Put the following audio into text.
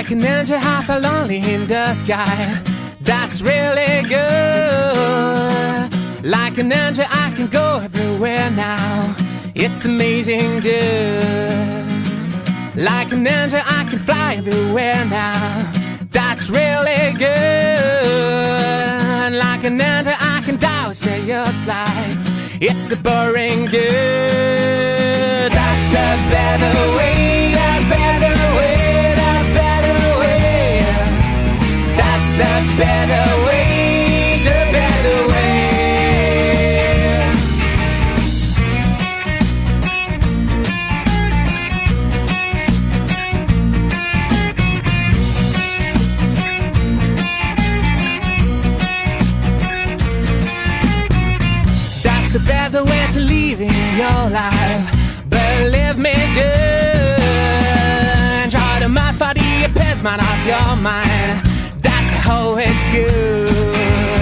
Like an angel half lonely in the sky. That's really good. Like an angel I can go everywhere now. It's amazing, dude. Like an angel I can fly everywhere now. That's really good. Like an angel I can die with your slide. It's a boring dude. That's the better way, the better way, the better way. That's the better way, the better way. That's the better way to live in your life. Believe me, dude. Enjoy the most for the appeasement of your mind. That's how it's good.